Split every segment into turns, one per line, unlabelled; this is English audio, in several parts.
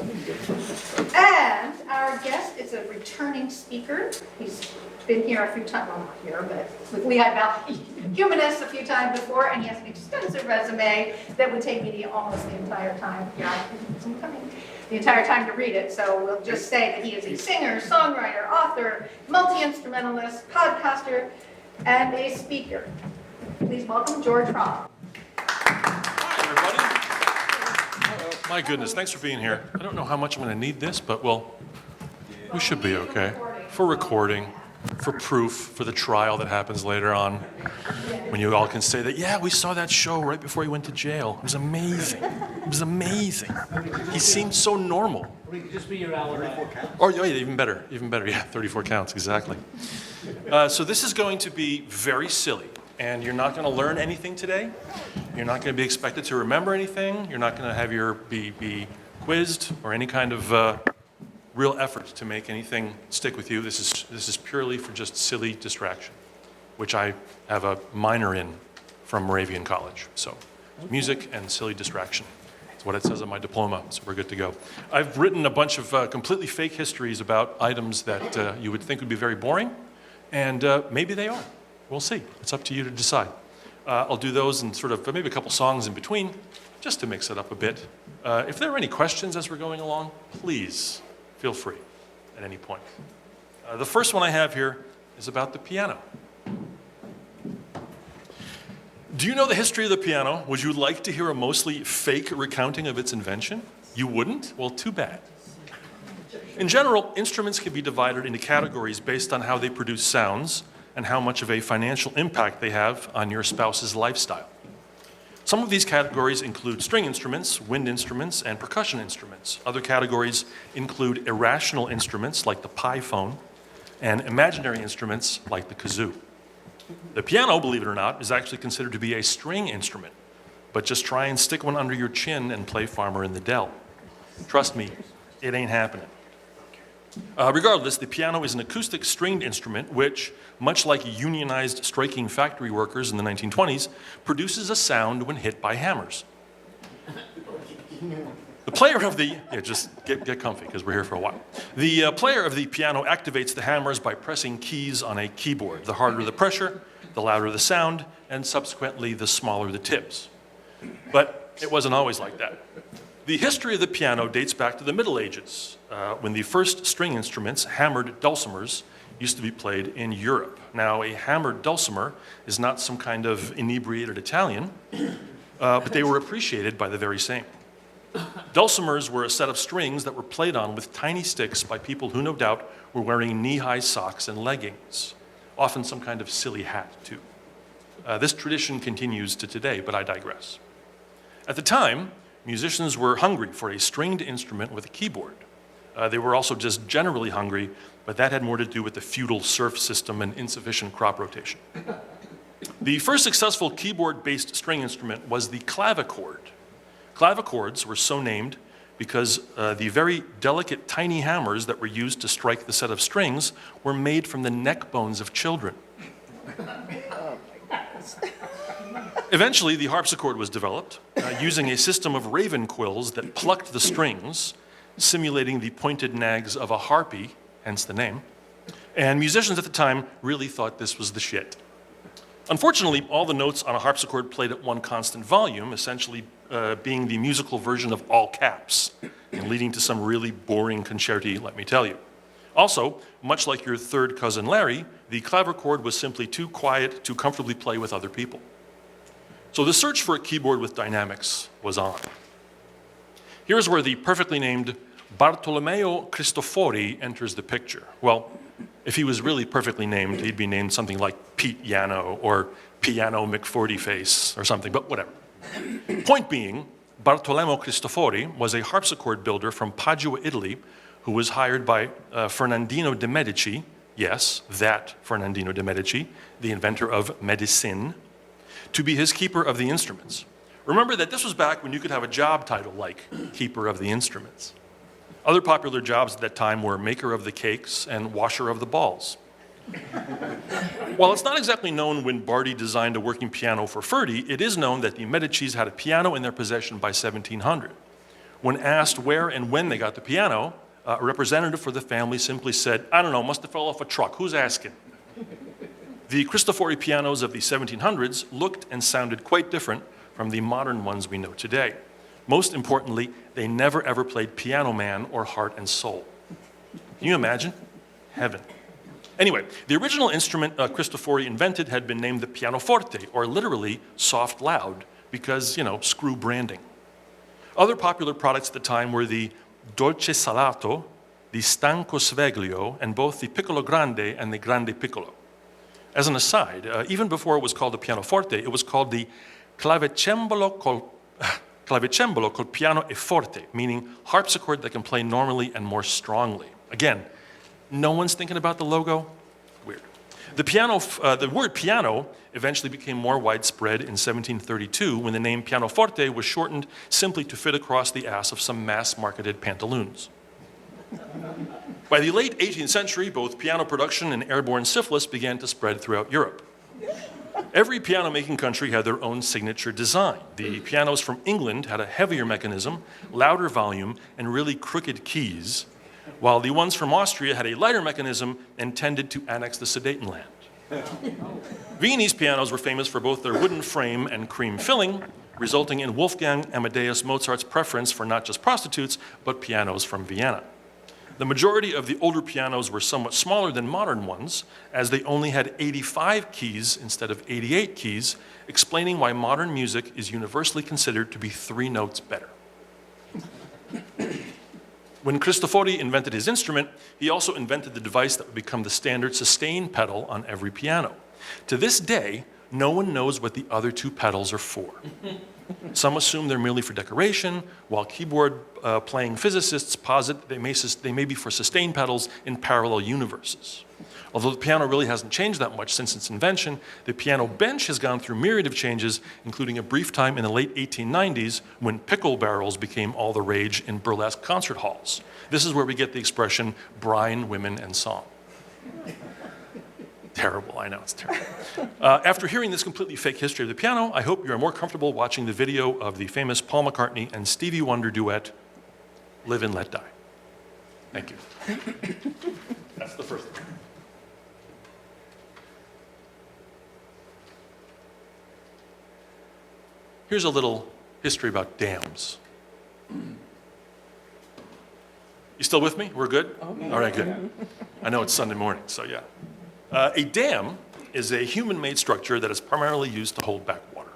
And our guest is a returning speaker. He's been here a few times, well, not here, but we had Humanist a few times before, and he has an extensive resume that would take me almost the entire time. Yeah, I'm coming. The entire time to read it. So we'll just say that he is a singer, songwriter, author, multi-instrumentalist, podcaster, and a speaker. Please welcome George Hrab.
Hi, everybody. My goodness, thanks for being here. I don't know how much I'm going to need this, but well, we should be okay. For recording, for proof, for the trial that happens later on, when you all can say that, yeah, we saw that show right before he went to jail. It was amazing. It was amazing. He seemed so normal.
We could just be your alibi.
Or yeah, even better, yeah, 34 counts, exactly. So this is going to be very silly, and you're not going to learn anything today. You're not going to be expected to remember anything. You're not going to have your be quizzed or any kind of real effort to make anything stick with you. This is purely for just silly distraction, which I have a minor in from Moravian College. So music and silly distraction. That's what it says on my diploma, so we're good to go. I've written a bunch of completely fake histories about items that you would think would be very boring, and maybe they are. We'll see. It's up to you to decide. I'll do those and sort of maybe a couple songs in between, just to mix it up a bit. If there are any questions as we're going along, please feel free at any point. The first one I have here is about the piano. Do you know the history of the piano? Would you like to hear a mostly fake recounting of its invention? You wouldn't? Well, too bad. In general, instruments can be divided into categories based on how they produce sounds and how much of a financial impact they have on your spouse's lifestyle. Some of these categories include string instruments, wind instruments, and percussion instruments. Other categories include irrational instruments like the pie-phone and imaginary instruments like the kazoo. The piano, believe it or not, is actually considered to be a string instrument, but just try and stick one under your chin and play Farmer in the Dell. Trust me, it ain't happening. Regardless, the piano is an acoustic stringed instrument which, much like unionized striking factory workers in the 1920s, produces a sound when hit by hammers. The player of the, just get comfy because we're here for a while. The player of the piano activates the hammers by pressing keys on a keyboard. The harder the pressure, the louder the sound, and subsequently the smaller the tips. But it wasn't always like that. The history of the piano dates back to the Middle Ages, when the first string instruments, hammered dulcimers, used to be played in Europe. Now, a hammered dulcimer is not some kind of inebriated Italian, but they were appreciated by the very same. Dulcimers were a set of strings that were played on with tiny sticks by people who no doubt were wearing knee-high socks and leggings, often some kind of silly hat, too. This tradition continues to today, but I digress. At the time, musicians were hungry for a stringed instrument with a keyboard. They were also just generally hungry, but that had more to do with the feudal serf system and insufficient crop rotation. The first successful keyboard-based string instrument was the clavichord. Clavichords were so named because the very delicate tiny hammers that were used to strike the set of strings were made from the neck bones of children. Eventually, the harpsichord was developed using a system of raven quills that plucked the strings, simulating the pointed nags of a harpy, hence the name. And musicians at the time really thought this was the shit. Unfortunately, all the notes on a harpsichord played at one constant volume, essentially being the musical version of all caps, and leading to some really boring concerti, let me tell you. Also, much like your third cousin Larry, the clavichord was simply too quiet to comfortably play with other people. So the search for a keyboard with dynamics was on. Here's where the perfectly named Bartolomeo Cristofori enters the picture. Well, if he was really perfectly named, he'd be named something like Pete Yano or Piano McFortyface or something, but whatever. Point being, Bartolomeo Cristofori was a harpsichord builder from Padua, Italy, who was hired by Fernandino de' Medici, yes, that Fernandino de' Medici, the inventor of medicine, to be his keeper of the instruments. Remember that this was back when you could have a job title like keeper of the instruments. Other popular jobs at that time were maker of the cakes and washer of the balls. While it's not exactly known when Bardi designed a working piano for Ferdi, it is known that the Medicis had a piano in their possession by 1700. When asked where and when they got the piano, a representative for the family simply said, "I don't know, must have fell off a truck, who's asking?" The Cristofori pianos of the 1700s looked and sounded quite different from the modern ones we know today. Most importantly, they never ever played Piano Man or Heart and Soul. Can you imagine? Heaven. Anyway, the original instrument Cristofori invented had been named the pianoforte, or literally soft loud, because, screw branding. Other popular products at the time were the dolce salato, the stanco sveglio, and both the piccolo grande and the grande piccolo. As an aside, even before it was called the pianoforte, it was called the clavicembalo col piano e forte, meaning harpsichord that can play normally and more strongly. Again, no one's thinking about the logo? Weird. The word piano eventually became more widespread in 1732 when the name pianoforte was shortened simply to fit across the ass of some mass-marketed pantaloons. By the late 18th century, both piano production and airborne syphilis began to spread throughout Europe. Every piano-making country had their own signature design. The pianos from England had a heavier mechanism, louder volume, and really crooked keys, while the ones from Austria had a lighter mechanism and tended to annex the Sudetenland. Viennese pianos were famous for both their wooden frame and cream filling, resulting in Wolfgang Amadeus Mozart's preference for not just prostitutes, but pianos from Vienna. The majority of the older pianos were somewhat smaller than modern ones, as they only had 85 keys instead of 88 keys, explaining why modern music is universally considered to be 3 notes better. When Cristofori invented his instrument, he also invented the device that would become the standard sustain pedal on every piano. To this day, no one knows what the other 2 pedals are for. Some assume they're merely for decoration, while keyboard-playing physicists posit they may be for sustain pedals in parallel universes. Although the piano really hasn't changed that much since its invention, the piano bench has gone through myriad of changes, including a brief time in the late 1890s when pickle barrels became all the rage in burlesque concert halls. This is where we get the expression, brine, women, and song. Terrible, I know, it's terrible. After hearing this completely fake history of the piano, I hope you are more comfortable watching the video of the famous Paul McCartney and Stevie Wonder duet, Live and Let Die. Thank you. That's the first thing. Here's a little history about dams. You still with me? We're good? Okay. All right, good. I know it's Sunday morning, so yeah. A dam is a human-made structure that is primarily used to hold back water.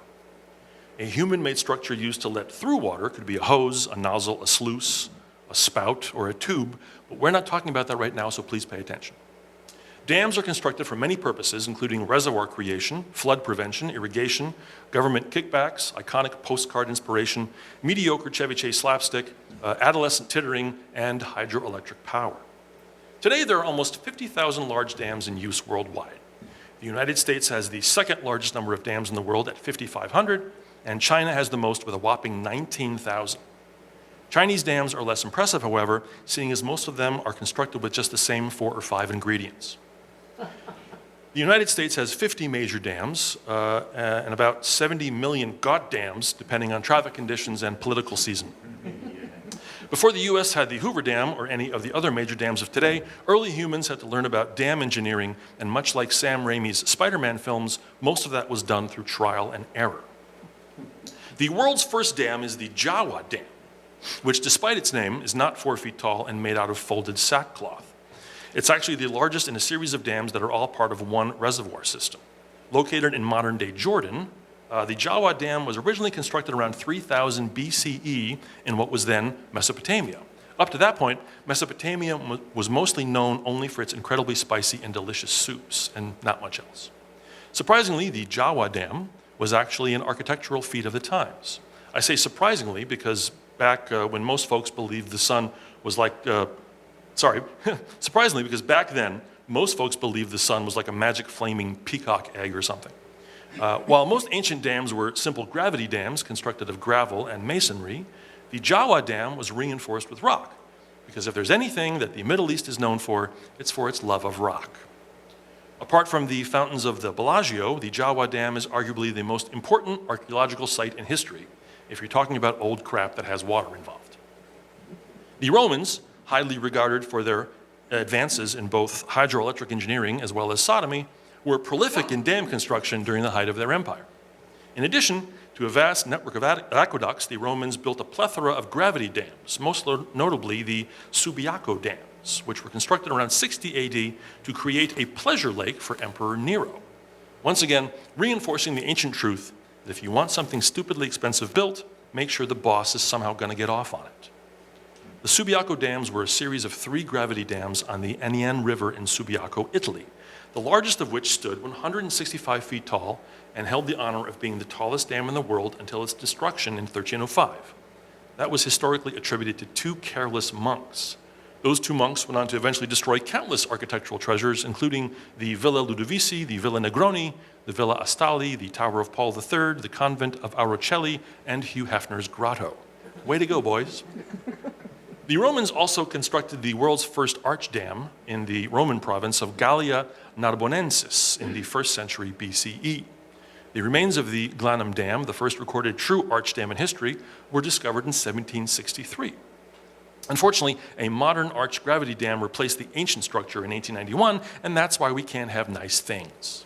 A human-made structure used to let through water could be a hose, a nozzle, a sluice, a spout, or a tube, but we're not talking about that right now, so please pay attention. Dams are constructed for many purposes, including reservoir creation, flood prevention, irrigation, government kickbacks, iconic postcard inspiration, mediocre Chevy Chase slapstick, adolescent tittering, and hydroelectric power. Today, there are almost 50,000 large dams in use worldwide. The United States has the second largest number of dams in the world at 5,500, and China has the most with a whopping 19,000. Chinese dams are less impressive, however, seeing as most of them are constructed with just the same 4 or 5 ingredients. The United States has 50 major dams and about 70 million got dams, depending on traffic conditions and political season. Before the US had the Hoover Dam or any of the other major dams of today, early humans had to learn about dam engineering, and much like Sam Raimi's Spider-Man films, most of that was done through trial and error. The world's first dam is the Jawa Dam, which, despite its name, is not 4 feet tall and made out of folded sackcloth. It's actually the largest in a series of dams that are all part of one reservoir system. Located in modern-day Jordan, the Jawa Dam was originally constructed around 3000 BCE in what was then Mesopotamia. Up to that point, Mesopotamia was mostly known only for its incredibly spicy and delicious soups, and not much else. Surprisingly, the Jawa Dam was actually an architectural feat of the times. I say surprisingly because back when most folks believed the sun was like, surprisingly because back then, most folks believed the sun was like a magic flaming peacock egg or something. While most ancient dams were simple gravity dams constructed of gravel and masonry, the Jawa Dam was reinforced with rock, because if there's anything that the Middle East is known for, it's for its love of rock. Apart from the fountains of the Bellagio, the Jawa Dam is arguably the most important archaeological site in history, if you're talking about old crap that has water involved. The Romans, highly regarded for their advances in both hydroelectric engineering as well as sodomy, were prolific in dam construction during the height of their empire. In addition to a vast network of aqueducts, the Romans built a plethora of gravity dams, most notably the Subiaco dams, which were constructed around 60 AD to create a pleasure lake for Emperor Nero. Once again, reinforcing the ancient truth that if you want something stupidly expensive built, make sure the boss is somehow going to get off on it. The Subiaco dams were a series of 3 gravity dams on the Aniene River in Subiaco, Italy, the largest of which stood 165 feet tall and held the honor of being the tallest dam in the world until its destruction in 1305. That was historically attributed to 2 careless monks. Those 2 monks went on to eventually destroy countless architectural treasures, including the Villa Ludovisi, the Villa Negroni, the Villa Astali, the Tower of Paul III, the Convent of Arocelli, and Hugh Hefner's Grotto. Way to go, boys. The Romans also constructed the world's first arch dam in the Roman province of Gallia Narbonensis in the 1st century BCE. The remains of the Glanum Dam, the first recorded true arch dam in history, were discovered in 1763. Unfortunately, a modern arch gravity dam replaced the ancient structure in 1891, and that's why we can't have nice things.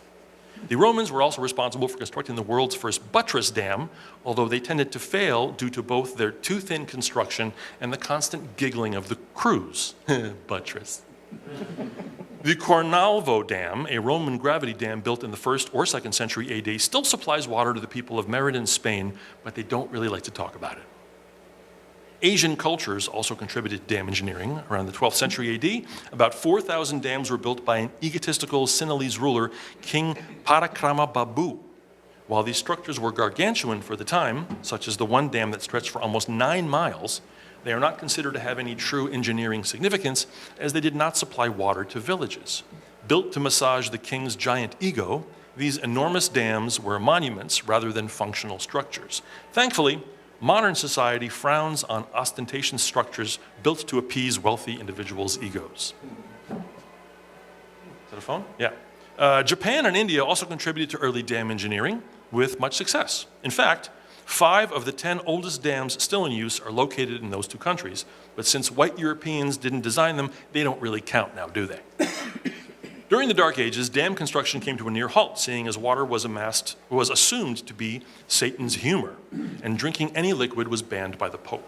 The Romans were also responsible for constructing the world's first buttress dam, although they tended to fail due to both their too thin construction and the constant giggling of the crews. Buttress. The Cornalvo Dam, a Roman gravity dam built in the 1st or 2nd century AD, still supplies water to the people of Merida, Spain, but they don't really like to talk about it. Asian cultures also contributed to dam engineering. Around the 12th century AD, about 4,000 dams were built by an egotistical Sinhalese ruler, King Parakrama Babu. While these structures were gargantuan for the time, such as the one dam that stretched for almost 9 miles, they are not considered to have any true engineering significance, as they did not supply water to villages. Built to massage the king's giant ego, these enormous dams were monuments rather than functional structures. Thankfully, modern society frowns on ostentatious structures built to appease wealthy individuals' egos. Is that a phone? Yeah. Japan and India also contributed to early dam engineering with much success. In fact, 5 of the 10 oldest dams still in use are located in those 2 countries, but since white Europeans didn't design them, they don't really count now, do they? During the Dark Ages, dam construction came to a near halt, seeing as water was assumed to be Satan's humor, and drinking any liquid was banned by the Pope.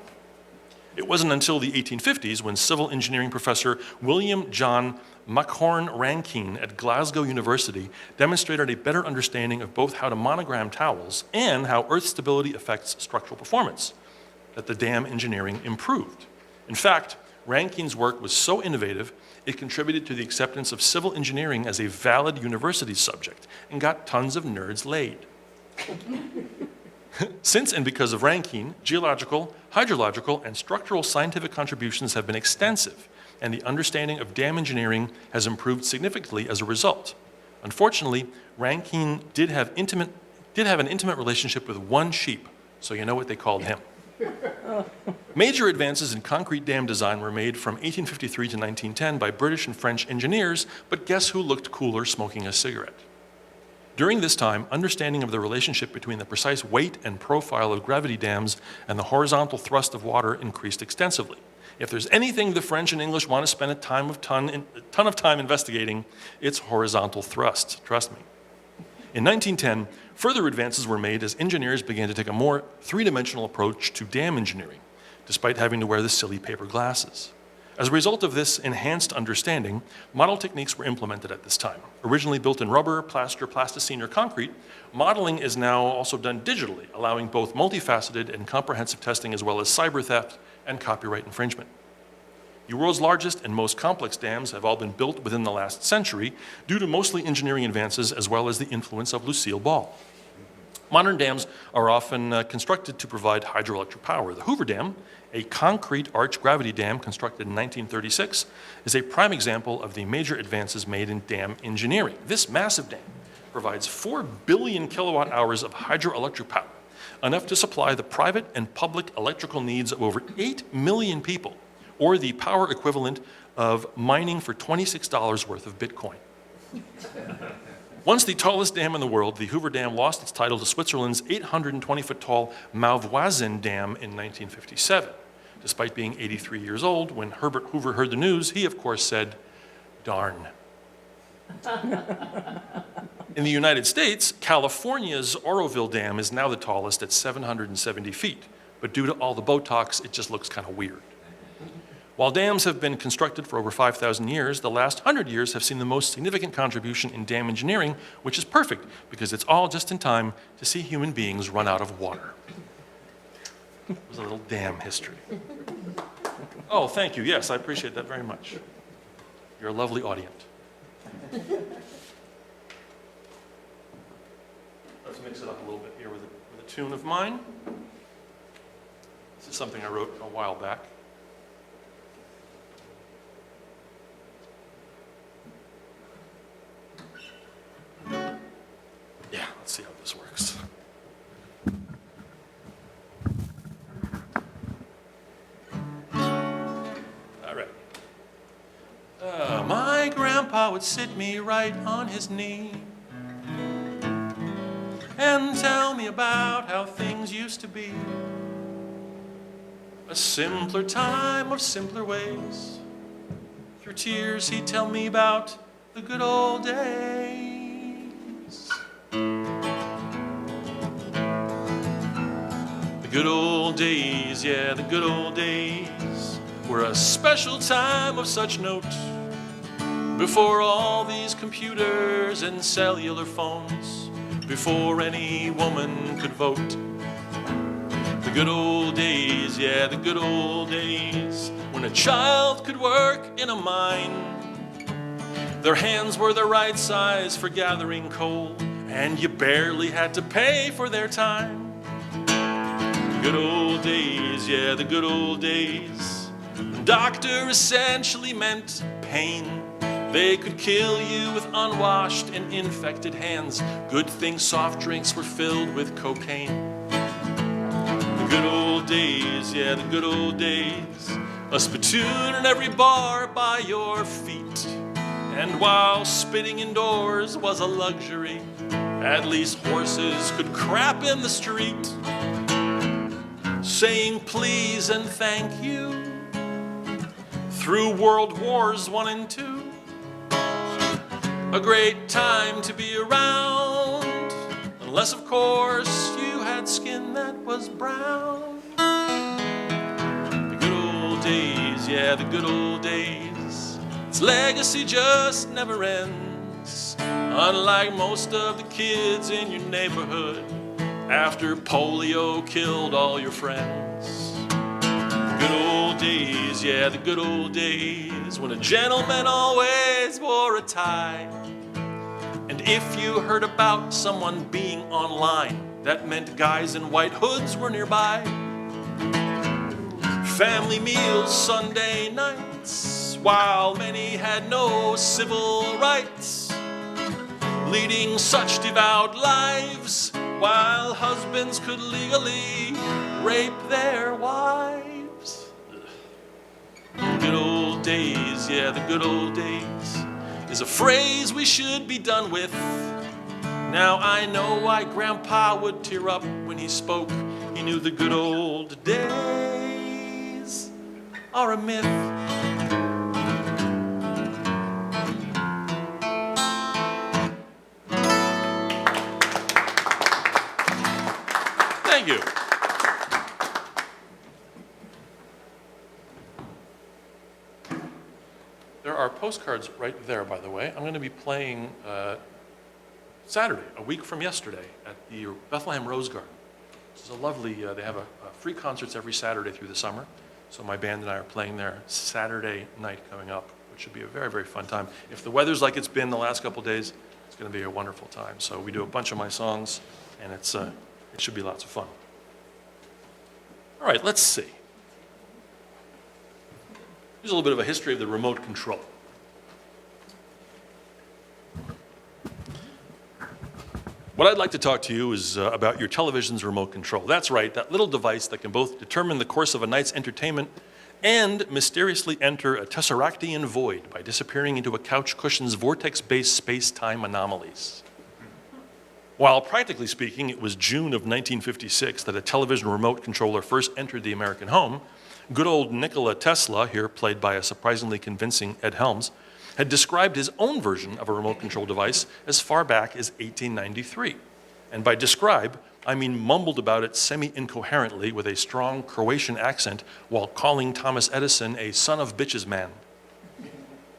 It wasn't until the 1850s when civil engineering professor William John Mackhorn Rankine at Glasgow University demonstrated a better understanding of both how to monogram towels and how earth stability affects structural performance, that the dam engineering improved. In fact, Rankine's work was so innovative, it contributed to the acceptance of civil engineering as a valid university subject and got tons of nerds laid. Since and because of Rankine, geological, hydrological, and structural scientific contributions have been extensive, and the understanding of dam engineering has improved significantly as a result. Unfortunately, Rankine did have an intimate relationship with one sheep, so you know what they called him. Major advances in concrete dam design were made from 1853 to 1910 by British and French engineers, but guess who looked cooler smoking a cigarette? During this time, understanding of the relationship between the precise weight and profile of gravity dams and the horizontal thrust of water increased extensively. If there's anything the French and English want to spend a ton of time investigating, it's horizontal thrust, trust me. In 1910, further advances were made as engineers began to take a more three-dimensional approach to dam engineering, despite having to wear the silly paper glasses. As a result of this enhanced understanding, model techniques were implemented at this time. Originally built in rubber, plaster, plasticine, or concrete, modeling is now also done digitally, allowing both multifaceted and comprehensive testing as well as cyber theft and copyright infringement. The world's largest and most complex dams have all been built within the last century due to mostly engineering advances as well as the influence of Lucille Ball. Modern dams are often constructed to provide hydroelectric power. The Hoover Dam, a concrete arch gravity dam constructed in 1936, is a prime example of the major advances made in dam engineering. This massive dam provides 4 billion kilowatt hours of hydroelectric power, enough to supply the private and public electrical needs of over 8 million people, or the power equivalent of mining for $26 worth of Bitcoin. Once the tallest dam in the world, the Hoover Dam lost its title to Switzerland's 820-foot tall Malvoisin Dam in 1957. Despite being 83 years old, when Herbert Hoover heard the news, he, of course, said, "Darn." In the United States, California's Oroville Dam is now the tallest at 770 feet, but due to all the Botox, it just looks kind of weird. While dams have been constructed for over 5,000 years, the last 100 years have seen the most significant contribution in dam engineering, which is perfect because it's all just in time to see human beings run out of water. It was a little dam history. Oh, thank you. Yes, I appreciate that very much. You're a lovely audience. Let's mix it up a little bit here with a tune of mine. This is something I wrote a while back. Yeah, let's see how this works. All right. My grandpa would sit me right on his knee and tell me about how things used to be. A simpler time of simpler ways. Through tears he'd tell me about the good old days. The good old days, yeah, the good old days were a special time of such note. Before all these computers and cellular phones, before any woman could vote. The good old days, yeah, the good old days, when a child could work in a mine. Their hands were the right size for gathering coal, and you barely had to pay for their time. The good old days, yeah, the good old days, when doctor essentially meant pain. They could kill you with unwashed and infected hands. Good thing soft drinks were filled with cocaine. The good old days, yeah, the good old days. A spittoon in every bar by your feet. And while spitting indoors was a luxury, at least horses could crap in the street. Saying please and thank you through World Wars I and II. A great time to be around, unless of course you had skin that was brown. The good old days, yeah, the good old days. Its legacy just never ends. Unlike most of the kids in your neighborhood, after polio killed all your friends. The good old days, yeah, the good old days, when a gentleman always wore a tie. And if you heard about someone being online, that meant guys in white hoods were nearby. Family meals Sunday nights, while many had no civil rights. Leading such devout lives, while husbands could legally rape their wives. The good old days, yeah, the good old days, is a phrase we should be done with. Now I know why Grandpa would tear up when he spoke. He knew the good old days are a myth. Thank you. There are postcards right there, by the way. I'm going to be playing Saturday, a week from yesterday, at the Bethlehem Rose Garden. This is a lovely, they have free concerts every Saturday through the summer. So my band and I are playing there Saturday night coming up, which should be a very, very fun time. If the weather's like it's been the last couple days, it's going to be a wonderful time. So we do a bunch of my songs, and it should be lots of fun. All right, let's see. Here's a little bit of a history of the remote control. What I'd like to talk to you is about your television's remote control. That's right, that little device that can both determine the course of a night's entertainment and mysteriously enter a tesseractian void by disappearing into a couch cushion's vortex-based space-time anomalies. While practically speaking, it was June of 1956 that a television remote controller first entered the American home, Good old Nikola Tesla, here played by a surprisingly convincing Ed Helms, had described his own version of a remote control device as far back as 1893. And by describe, I mean mumbled about it semi-incoherently with a strong Croatian accent while calling Thomas Edison a son of bitches man.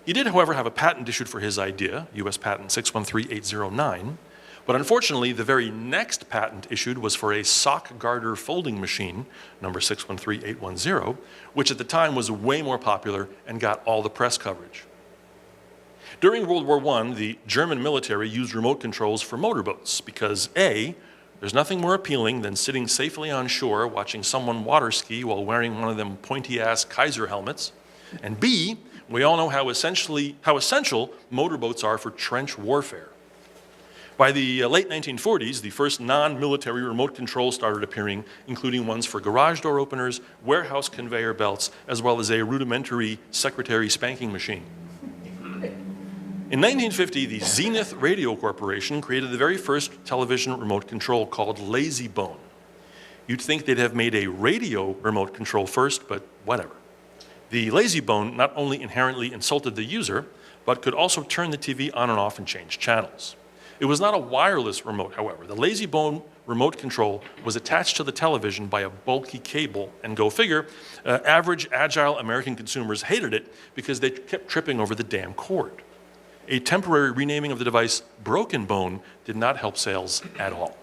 He did, however, have a patent issued for his idea, US Patent 613809, but unfortunately, the very next patent issued was for a sock garter folding machine, number 613810, which at the time was way more popular and got all the press coverage. During World War I, the German military used remote controls for motorboats because A, there's nothing more appealing than sitting safely on shore watching someone water ski while wearing one of them pointy-ass Kaiser helmets, and B, we all know how essential motorboats are for trench warfare. By the late 1940s, the first non-military remote controls started appearing, including ones for garage door openers, warehouse conveyor belts, as well as a rudimentary secretary spanking machine. In 1950, the Zenith Radio Corporation created the very first television remote control called Lazy Bone. You'd think they'd have made a radio remote control first, but whatever. The Lazy Bone not only inherently insulted the user, but could also turn the TV on and off and change channels. It was not a wireless remote, however. The Lazy Bone remote control was attached to the television by a bulky cable, and go figure, average, agile American consumers hated it because they kept tripping over the damn cord. A temporary renaming of the device Broken Bone did not help sales at all.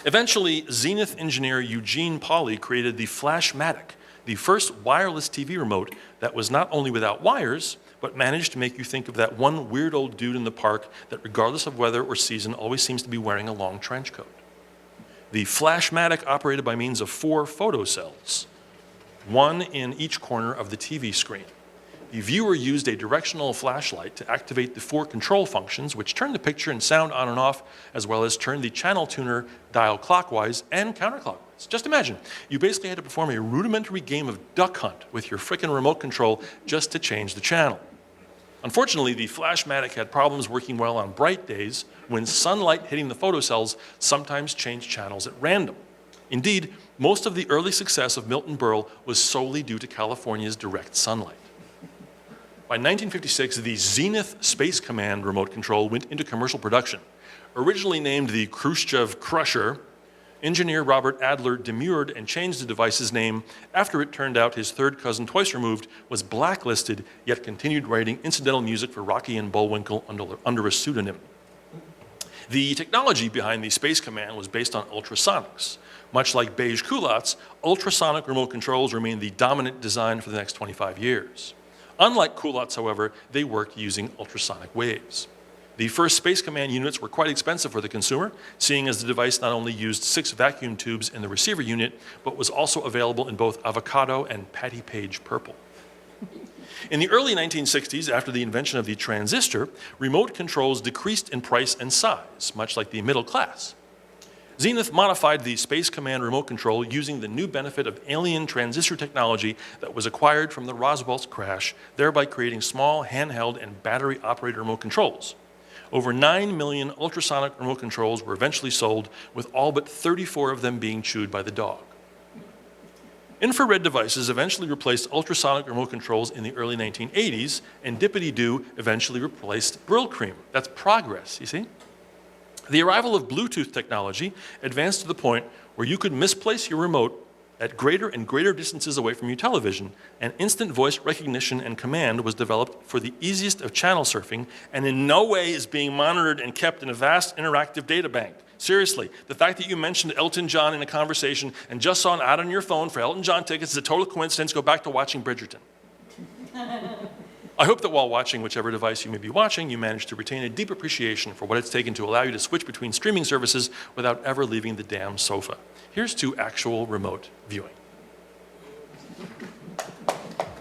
Eventually, Zenith engineer Eugene Pauly created the Flashmatic, the first wireless TV remote that was not only without wires, but managed to make you think of that one weird old dude in the park that, regardless of weather or season, always seems to be wearing a long trench coat. The Flashmatic operated by means of 4 photocells, one in each corner of the TV screen. The viewer used a directional flashlight to activate the 4 control functions, which turned the picture and sound on and off, as well as turned the channel tuner dial clockwise and counterclockwise. Just imagine, you basically had to perform a rudimentary game of duck hunt with your frickin' remote control just to change the channel. Unfortunately, the Flashmatic had problems working well on bright days when sunlight hitting the photocells sometimes changed channels at random. Indeed, most of the early success of Milton Berle was solely due to California's direct sunlight. By 1956, the Zenith Space Command remote control went into commercial production. Originally named the Khrushchev Crusher, engineer Robert Adler demurred and changed the device's name after it turned out his third cousin twice removed was blacklisted, yet continued writing incidental music for Rocky and Bullwinkle under a pseudonym. The technology behind the Space Command was based on ultrasonics. Much like beige culottes, ultrasonic remote controls remained the dominant design for the next 25 years. Unlike culottes, however, they worked using ultrasonic waves. The first Space Command units were quite expensive for the consumer, seeing as the device not only used 6 vacuum tubes in the receiver unit, but was also available in both avocado and Patty Page purple. In the early 1960s, after the invention of the transistor, remote controls decreased in price and size, much like the middle class. Zenith modified the Space Command remote control using the new benefit of alien transistor technology that was acquired from the Roswell's crash, thereby creating small, handheld, and battery-operated remote controls. Over 9 million ultrasonic remote controls were eventually sold, with all but 34 of them being chewed by the dog. Infrared devices eventually replaced ultrasonic remote controls in the early 1980s, and Dippity-Doo eventually replaced Brill Cream. That's progress, you see? The arrival of Bluetooth technology advanced to the point where you could misplace your remote at greater and greater distances away from your television, and instant voice recognition and command was developed for the easiest of channel surfing, and in no way is being monitored and kept in a vast interactive data bank. Seriously, the fact that you mentioned Elton John in a conversation and just saw an ad on your phone for Elton John tickets is a total coincidence. Go back to watching Bridgerton. I hope that while watching whichever device you may be watching, you manage to retain a deep appreciation for what it's taken to allow you to switch between streaming services without ever leaving the damn sofa. Here's to actual remote viewing.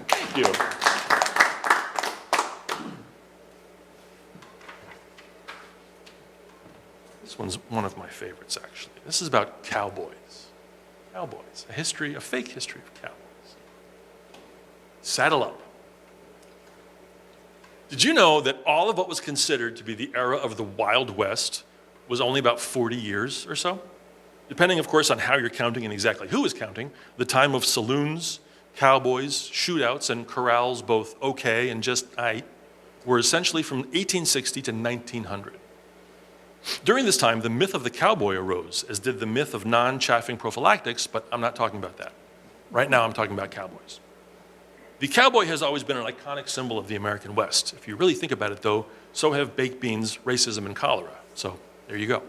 Thank you. This one's one of my favorites, actually. This is about cowboys. Cowboys, a fake history of cowboys. Saddle up. Did you know that all of what was considered to be the era of the Wild West was only about 40 years or so? Depending, of course, on how you're counting and exactly who is counting, the time of saloons, cowboys, shootouts, and corrals, both okay and just aight, were essentially from 1860 to 1900. During this time, the myth of the cowboy arose, as did the myth of non-chaffing prophylactics, but I'm not talking about that. Right now, I'm talking about cowboys. The cowboy has always been an iconic symbol of the American West. If you really think about it, though, so have baked beans, racism, and cholera. So there you go.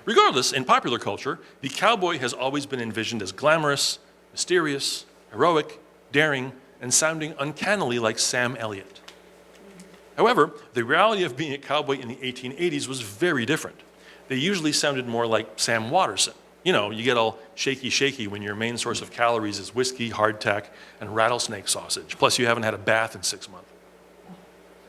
Regardless, in popular culture, the cowboy has always been envisioned as glamorous, mysterious, heroic, daring, and sounding uncannily like Sam Elliott. However, the reality of being a cowboy in the 1880s was very different. They usually sounded more like Sam Watterson. You know, you get all shaky when your main source of calories is whiskey, hardtack, and rattlesnake sausage. Plus, you haven't had a bath in 6 months.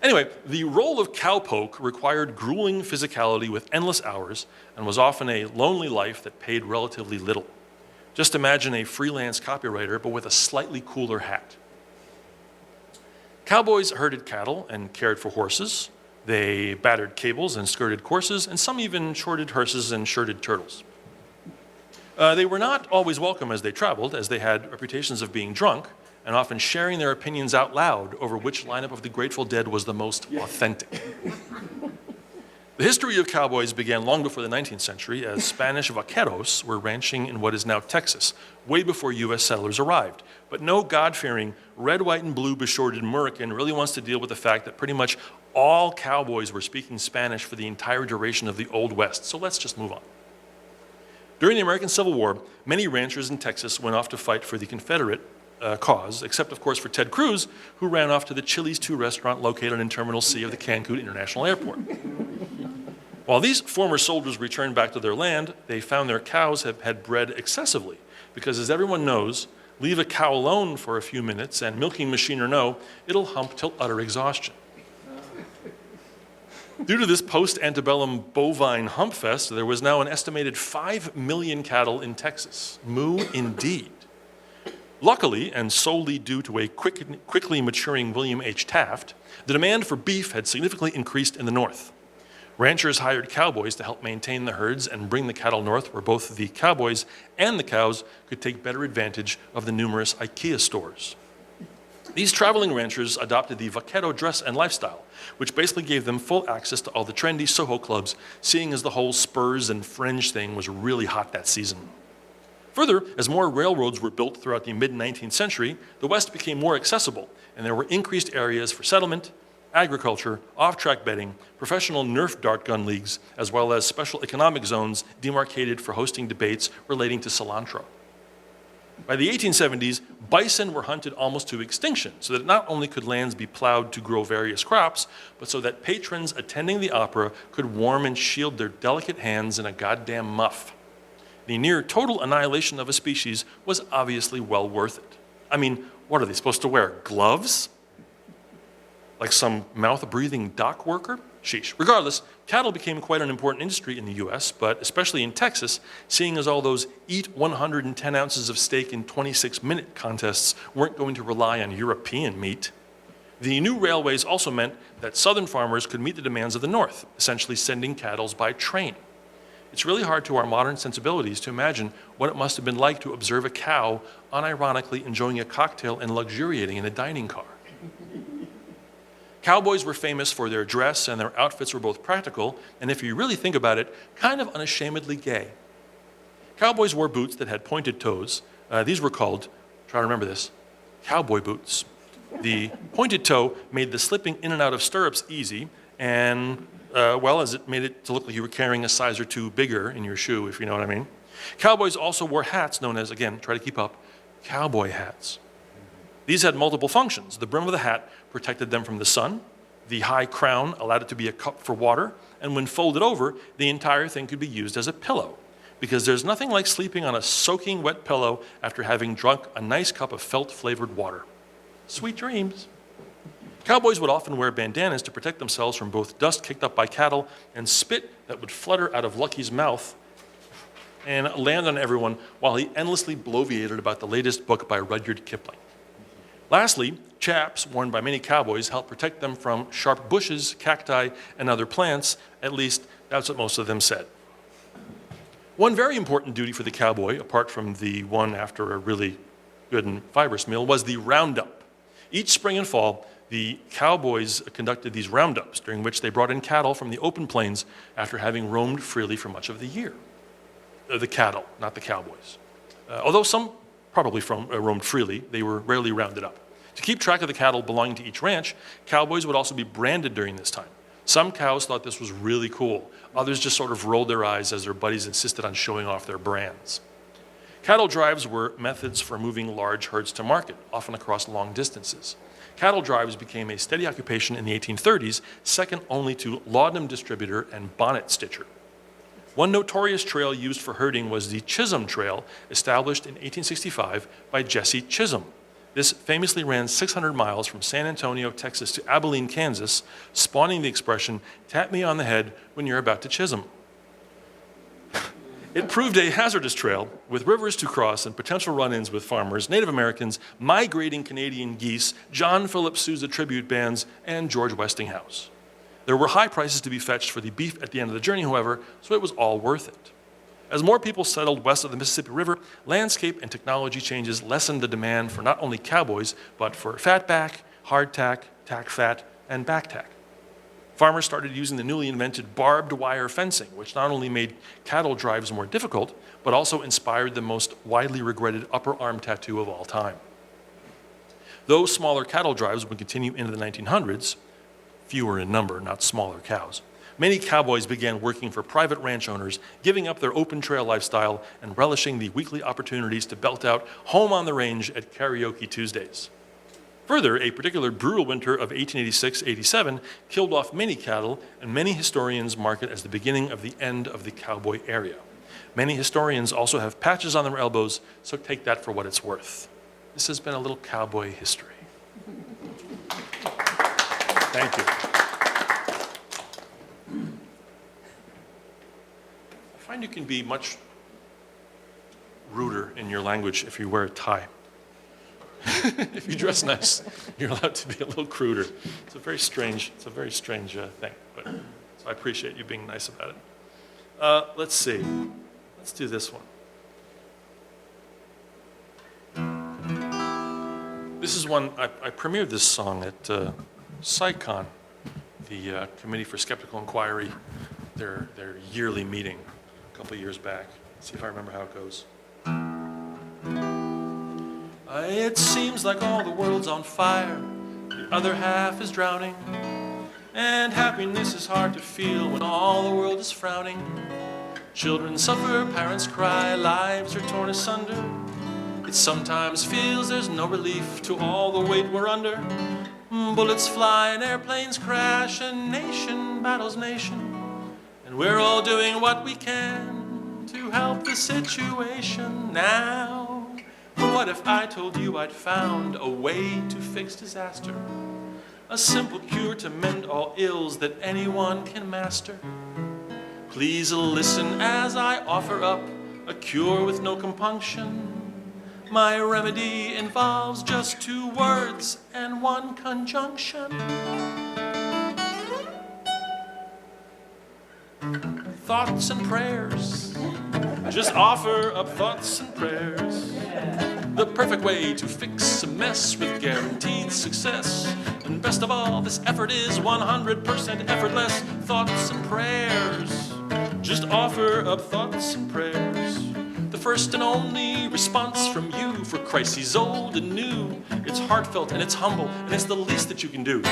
Anyway, the role of cowpoke required grueling physicality with endless hours and was often a lonely life that paid relatively little. Just imagine a freelance copywriter, but with a slightly cooler hat. Cowboys herded cattle and cared for horses. They battered cables and skirted courses, and some even shorted hearses and shirted turtles. They were not always welcome as they traveled, as they had reputations of being drunk and often sharing their opinions out loud over which lineup of the Grateful Dead was the most authentic. The history of cowboys began long before the 19th century, as Spanish vaqueros were ranching in what is now Texas, way before U.S. settlers arrived. But no God-fearing, red, white, and blue beshorted American really wants to deal with the fact that pretty much all cowboys were speaking Spanish for the entire duration of the Old West. So let's just move on. During the American Civil War, many ranchers in Texas went off to fight for the Confederate cause, except, of course, for Ted Cruz, who ran off to the Chili's 2 restaurant located in Terminal C of the Cancun International Airport. While these former soldiers returned back to their land, they found their cows had bred excessively, because as everyone knows, leave a cow alone for a few minutes, and milking machine or no, it'll hump till utter exhaustion. Due to this post-antebellum bovine hump fest, there was now an estimated 5 million cattle in Texas. Moo indeed. Luckily, and solely due to a quickly maturing William H. Taft, the demand for beef had significantly increased in the north. Ranchers hired cowboys to help maintain the herds and bring the cattle north, where both the cowboys and the cows could take better advantage of the numerous IKEA stores. These traveling ranchers adopted the vaquero dress and lifestyle, which basically gave them full access to all the trendy Soho clubs, seeing as the whole spurs and fringe thing was really hot that season. Further, as more railroads were built throughout the mid-19th century, the West became more accessible, and there were increased areas for settlement, agriculture, off-track betting, professional Nerf dart gun leagues, as well as special economic zones demarcated for hosting debates relating to cilantro. By the 1870s, bison were hunted almost to extinction, so that not only could lands be plowed to grow various crops, but so that patrons attending the opera could warm and shield their delicate hands in a goddamn muff. The near total annihilation of a species was obviously well worth it. I mean, what are they supposed to wear, gloves? Like some mouth-breathing dock worker? Sheesh. Regardless, cattle became quite an important industry in the US, but especially in Texas, seeing as all those eat 110 ounces of steak in 26-minute contests weren't going to rely on European meat. The new railways also meant that southern farmers could meet the demands of the north, essentially sending cattle by train. It's really hard to our modern sensibilities to imagine what it must have been like to observe a cow unironically enjoying a cocktail and luxuriating in a dining car. Cowboys were famous for their dress, and their outfits were both practical, and if you really think about it, kind of unashamedly gay. Cowboys wore boots that had pointed toes. These were called, try to remember this, cowboy boots. The pointed toe made the slipping in and out of stirrups easy, and well, as it made it to look like you were carrying a size or two bigger in your shoe, if you know what I mean. Cowboys also wore hats known as, again, try to keep up, cowboy hats. These had multiple functions. The brim of the hat protected them from the sun. The high crown allowed it to be a cup for water. And when folded over, the entire thing could be used as a pillow. Because there's nothing like sleeping on a soaking wet pillow after having drunk a nice cup of felt-flavored water. Sweet dreams. Cowboys would often wear bandanas to protect themselves from both dust kicked up by cattle and spit that would flutter out of Lucky's mouth and land on everyone while he endlessly bloviated about the latest book by Rudyard Kipling. Lastly, chaps worn by many cowboys help protect them from sharp bushes, cacti, and other plants. At least, that's what most of them said. One very important duty for the cowboy, apart from the one after a really good and fibrous meal, was the roundup. Each spring and fall, the cowboys conducted these roundups, during which they brought in cattle from the open plains after having roamed freely for much of the year. The cattle, not the cowboys. Although some probably roamed freely, they were rarely rounded up. To keep track of the cattle belonging to each ranch, cowboys would also be branded during this time. Some cows thought this was really cool. Others just sort of rolled their eyes as their buddies insisted on showing off their brands. Cattle drives were methods for moving large herds to market, often across long distances. Cattle drives became a steady occupation in the 1830s, second only to laudanum distributor and bonnet stitcher. One notorious trail used for herding was the Chisholm Trail, established in 1865 by Jesse Chisholm. This famously ran 600 miles from San Antonio, Texas to Abilene, Kansas, spawning the expression, "tap me on the head when you're about to Chisholm." It proved a hazardous trail with rivers to cross and potential run-ins with farmers, Native Americans, migrating Canadian geese, John Philip Sousa tribute bands, and George Westinghouse. There were high prices to be fetched for the beef at the end of the journey, however, so it was all worth it. As more people settled west of the Mississippi River, landscape and technology changes lessened the demand for not only cowboys, but for fatback, hardtack, tack fat, and backtack. Farmers started using the newly invented barbed wire fencing, which not only made cattle drives more difficult, but also inspired the most widely regretted upper arm tattoo of all time. Though smaller cattle drives would continue into the 1900s, fewer in number, not smaller cows, many cowboys began working for private ranch owners, giving up their open trail lifestyle and relishing the weekly opportunities to belt out Home on the Range at Karaoke Tuesdays. Further, a particular brutal winter of 1886-87 killed off many cattle, and many historians mark it as the beginning of the end of the cowboy era. Many historians also have patches on their elbows, so take that for what it's worth. This has been a little cowboy history. Thank you. I find you can be much ruder in your language if you wear a tie. If you dress nice, you're allowed to be a little cruder. It's a very strange thing, but so I appreciate you being nice about it. Let's see. Let's do this one. This is one, I premiered this song at SciCon, the Committee for Skeptical Inquiry, their yearly meeting a couple of years back. Let's see if I remember how it goes. It seems like all the world's on fire, the other half is drowning, and happiness is hard to feel when all the world is frowning. Children suffer, parents cry, lives are torn asunder. It sometimes feels there's no relief to all the weight we're under. Bullets fly and airplanes crash and nation battles nation. And we're all doing what we can to help the situation now. But what if I told you I'd found a way to fix disaster? A simple cure to mend all ills that anyone can master. Please listen as I offer up a cure with no compunction. My remedy involves just 2 words and 1 conjunction. Thoughts and prayers. Just offer up thoughts and prayers. The perfect way to fix a mess with guaranteed success. And best of all, this effort is 100% effortless. Thoughts and prayers. Just offer up thoughts and prayers. The first and only response from you for crises old and new. It's heartfelt and it's humble, and it's the least that you can do.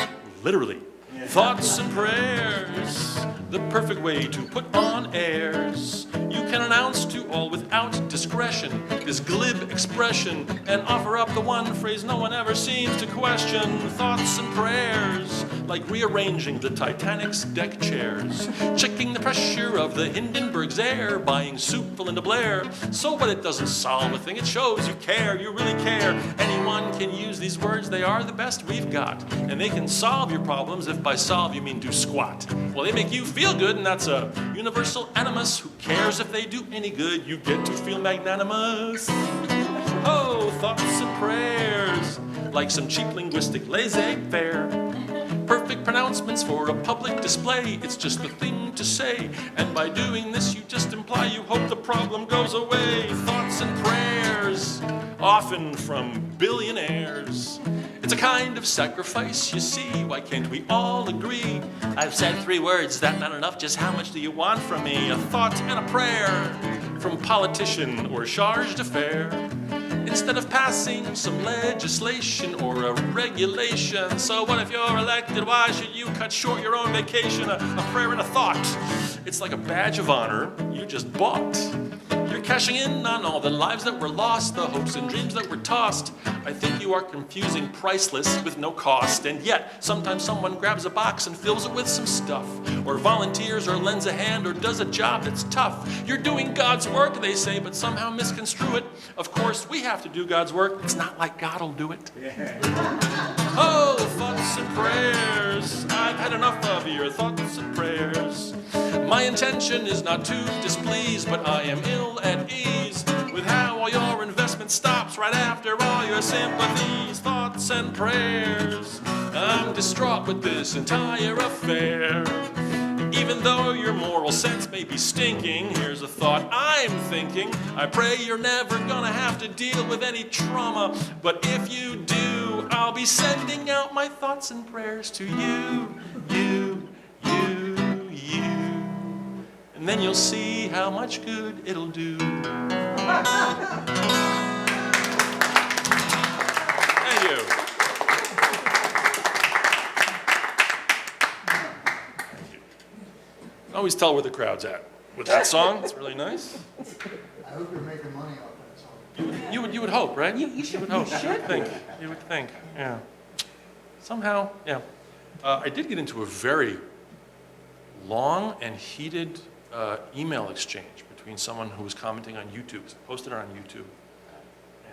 Literally. Thoughts and prayers, the perfect way to put on airs. You can announce to all without discretion this glib expression and offer up the one phrase no one ever seems to question. Thoughts and prayers, like rearranging the Titanic's deck chairs, checking the pressure of the Hindenburg's air, buying soup for Linda Blair. So what, it doesn't solve a thing, it shows you care, you really care. Anyone can use these words, they are the best we've got. And they can solve your problems if by solve you mean do squat. Well, they make you feel good, and that's a universal animus. Who cares if they do any good? You get to feel magnanimous. Oh, thoughts and prayers, like some cheap linguistic laissez-faire. Perfect pronouncements for a public display. It's just the thing to say, and by doing this you just imply you hope the problem goes away. Thoughts and prayers, often from billionaires. It's a kind of sacrifice, you see. Why can't we all agree? I've said 3 words, that not enough? Just how much do you want from me? A thought and a prayer from politician or charge d'affaires. Instead of passing some legislation or a regulation. So what if you're elected? Why should you cut short your own vacation? A prayer and a thought. It's like a badge of honor you just bought. You're cashing in on all the lives that were lost, the hopes and dreams that were tossed. I think you are confusing priceless with no cost. And yet, sometimes someone grabs a box and fills it with some stuff, or volunteers, or lends a hand, or does a job that's tough. You're doing God's work, they say, but somehow misconstrue it. Of course, we have to do God's work. It's not like God will do it. Yeah. Oh, thoughts and prayers. I've had enough of your thoughts and prayers. My intention is not to displease, but I am ill at ease with how all your investment stops right after all your sympathies, thoughts and prayers. I'm distraught with this entire affair. Even though your moral sense may be stinking, here's a thought I'm thinking. I pray you're never gonna have to deal with any trauma, but if you do, I'll be sending out my thoughts and prayers to you. And then you'll see how much good it'll do. Thank you. I always tell where the crowd's at with that song. It's really nice.
I hope you're making money off that song.
You would hope, right?
You should.
would hope.
You should.
You would think. Yeah. Somehow, yeah. I did get into a very long and heated email exchange between someone who was commenting on YouTube. So I posted it on YouTube,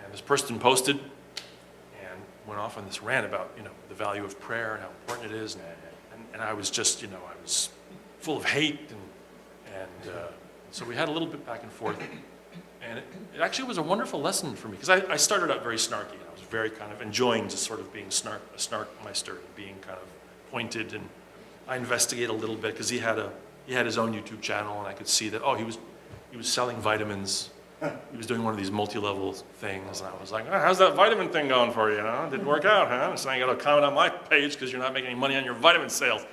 and this person posted and went off on this rant about the value of prayer and how important it is, and I was just I was full of hate and so we had a little bit back and forth, and it actually was a wonderful lesson for me because I started out very snarky, and I was very kind of enjoying just sort of being a snarkmeister and being kind of pointed, and I investigate a little bit because he had his own YouTube channel, and I could see that he was selling vitamins. He was doing one of these multi-level things, and I was like, how's that vitamin thing going for you? Didn't work out, huh? So I got to comment on my page because you're not making any money on your vitamin sales.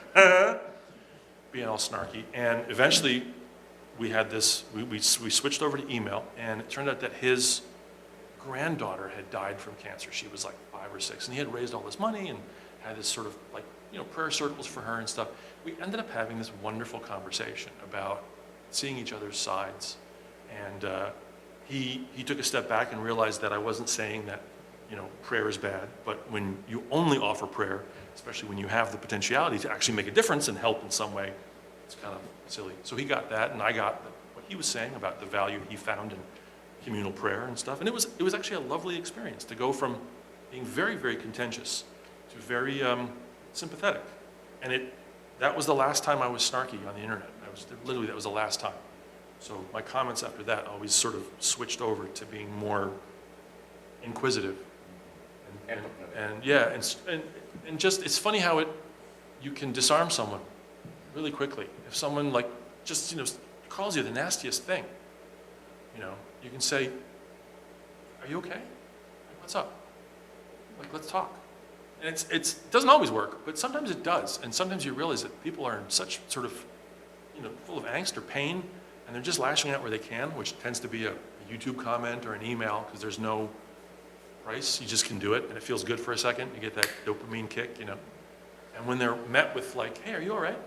Being all snarky, and eventually we had this. We switched over to email, and it turned out that his granddaughter had died from cancer. She was like 5 or 6, and he had raised all this money and had this sort of like prayer circles for her and stuff. We ended up having this wonderful conversation about seeing each other's sides, and he took a step back and realized that I wasn't saying that prayer is bad, but when you only offer prayer, especially when you have the potentiality to actually make a difference and help in some way, it's kind of silly. So he got that, and I got what he was saying about the value he found in communal prayer and stuff, and it was actually a lovely experience to go from being very, very contentious to very sympathetic, and that was the last time I was snarky on the internet. That was the last time. So my comments after that always sort of switched over to being more inquisitive, and just it's funny how you can disarm someone really quickly. If someone just calls you the nastiest thing, you can say, "Are you okay? What's up? Let's talk." And it doesn't always work, but sometimes it does. And sometimes you realize that people are in such sort of, full of angst or pain, and they're just lashing out where they can, which tends to be a YouTube comment or an email because there's no price. You just can do it, and it feels good for a second. You get that dopamine kick, And when they're met with "Hey, are you all right?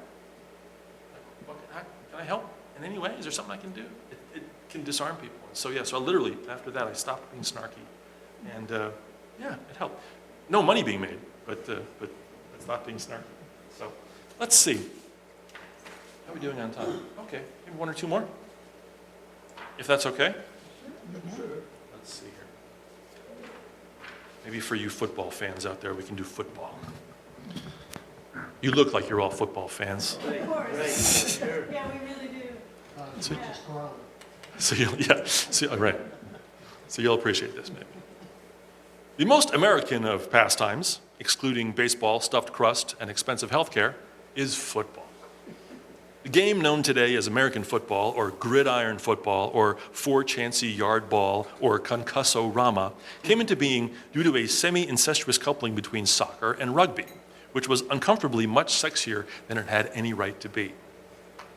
Can I help in any way? Is there something I can do?" It can disarm people. So literally after that, I stopped being snarky, and it helped. No money being made, but it's not being snarky. So let's see. How are we doing on time? Okay, maybe 1 or 2 more, if that's okay. Let's see here. Maybe for you football fans out there, we can do football. You look like you're all football fans.
Of course. Yeah, we really do.
So you'll appreciate this maybe. The most American of pastimes, excluding baseball, stuffed crust, and expensive healthcare, is football. The game known today as American football, or gridiron football, or four-chancy yard ball, or concusso-rama, came into being due to a semi-incestuous coupling between soccer and rugby, which was uncomfortably much sexier than it had any right to be.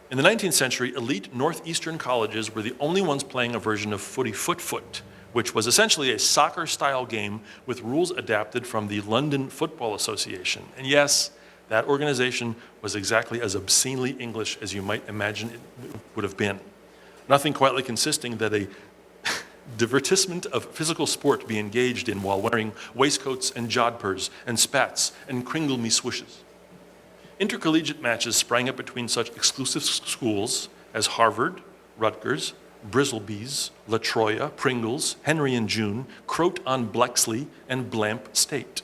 In the 19th century, elite northeastern colleges were the only ones playing a version of footy foot, which was essentially a soccer-style game with rules adapted from the London Football Association. And yes, that organization was exactly as obscenely English as you might imagine it would have been. Nothing quietly consisting that a divertissement of physical sport be engaged in while wearing waistcoats and jodhpurs and spats and kringle-me swishes. Intercollegiate matches sprang up between such exclusive schools as Harvard, Rutgers, Brizzlebees, La Troya, Pringles, Henry and June, Croat on Blexley, and Blamp State.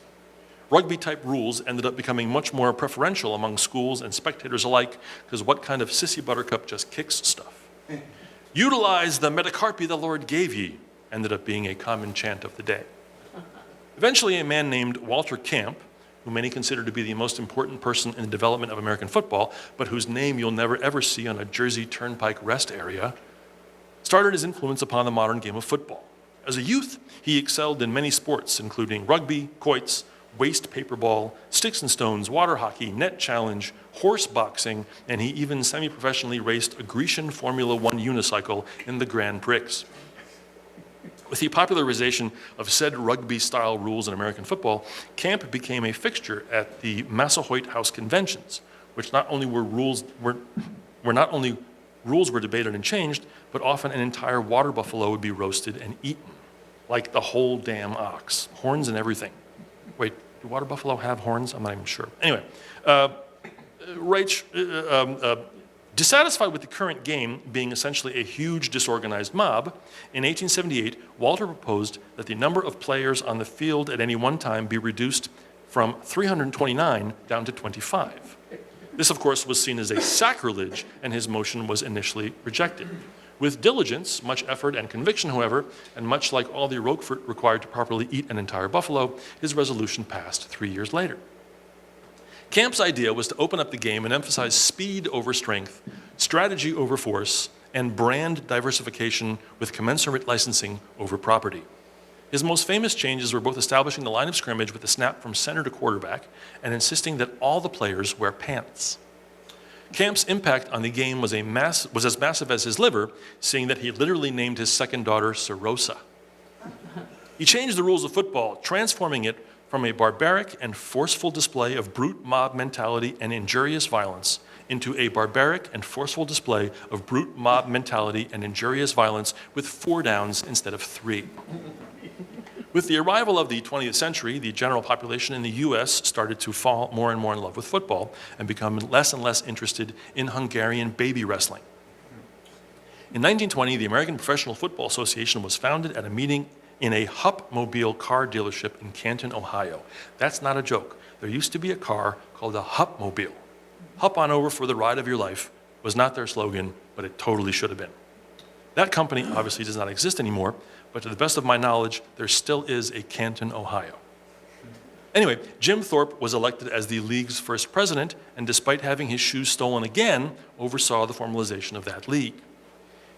Rugby-type rules ended up becoming much more preferential among schools and spectators alike, because what kind of sissy buttercup just kicks stuff? Utilize the metacarpy the Lord gave ye ended up being a common chant of the day. Eventually, a man named Walter Camp, who many consider to be the most important person in the development of American football, but whose name you'll never ever see on a Jersey Turnpike rest area, started his influence upon the modern game of football. As a youth, he excelled in many sports, including rugby, quoits, waste paper ball, sticks and stones, water hockey, net challenge, horse boxing, and he even semi-professionally raced a Grecian Formula One unicycle in the Grand Prix. With the popularization of said rugby-style rules in American football, Camp became a fixture at the Massasoit House conventions, which not only were rules were debated and changed, but often an entire water buffalo would be roasted and eaten, like the whole damn ox, horns and everything. Wait, do water buffalo have horns? I'm not even sure. Anyway, dissatisfied with the current game being essentially a huge disorganized mob, in 1878, Walter proposed that the number of players on the field at any one time be reduced from 329 down to 25. This, of course, was seen as a sacrilege, and his motion was initially rejected. With diligence, much effort, and conviction, however, and much like all the Roquefort required to properly eat an entire buffalo, his resolution passed 3 years later. Camp's idea was to open up the game and emphasize speed over strength, strategy over force, and brand diversification with commensurate licensing over property. His most famous changes were both establishing the line of scrimmage with a snap from center to quarterback and insisting that all the players wear pants. Camp's impact on the game was as massive as his liver, seeing that he literally named his second daughter Serosa. He changed the rules of football, transforming it from a barbaric and forceful display of brute mob mentality and injurious violence into a barbaric and forceful display of brute mob mentality and injurious violence with 4 downs instead of 3. With the arrival of the 20th century, the general population in the US started to fall more and more in love with football and become less and less interested in Hungarian baby wrestling. In 1920, the American Professional Football Association was founded at a meeting in a Hupmobile car dealership in Canton, Ohio. That's not a joke. There used to be a car called a Hupmobile. Hup on over for the ride of your life was not their slogan, but it totally should have been. That company obviously does not exist anymore, but to the best of my knowledge, there still is a Canton, Ohio. Anyway, Jim Thorpe was elected as the league's first president, and despite having his shoes stolen again, oversaw the formalization of that league.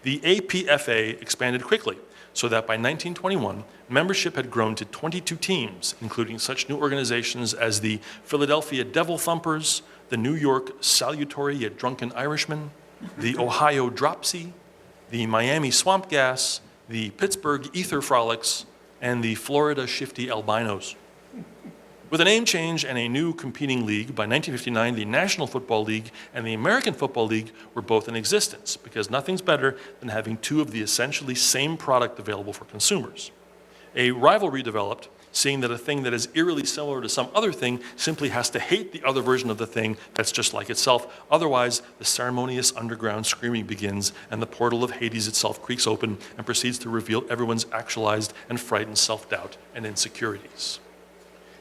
The APFA expanded quickly, so that by 1921, membership had grown to 22 teams, including such new organizations as the Philadelphia Devil Thumpers, the New York Salutary Yet Drunken Irishmen, the Ohio Dropsy, the Miami Swamp Gas, the Pittsburgh Ether Frolics, and the Florida Shifty Albinos. With a name change and a new competing league, by 1959, the National Football League and the American Football League were both in existence, because nothing's better than having two of the essentially same product available for consumers. A rivalry developed, seeing that a thing that is eerily similar to some other thing simply has to hate the other version of the thing that's just like itself. Otherwise, the ceremonious underground screaming begins, and the portal of Hades itself creaks open and proceeds to reveal everyone's actualized and frightened self-doubt and insecurities.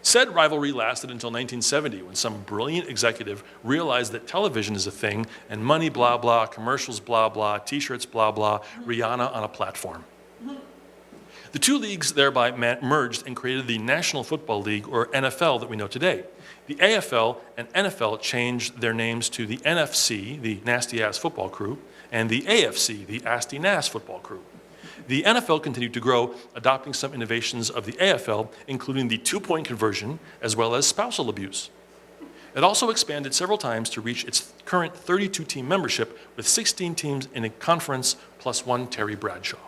Said rivalry lasted until 1970, when some brilliant executive realized that television is a thing, and money blah blah, commercials blah blah, t-shirts blah blah, Rihanna on a platform. The two leagues thereby merged and created the National Football League, or NFL, that we know today. The AFL and NFL changed their names to the NFC, the Nasty Ass Football Crew, and the AFC, the Asty Nass Football Crew. The NFL continued to grow, adopting some innovations of the AFL, including the two-point conversion, as well as spousal abuse. It also expanded several times to reach its current 32-team membership, with 16 teams in a conference plus one Terry Bradshaw.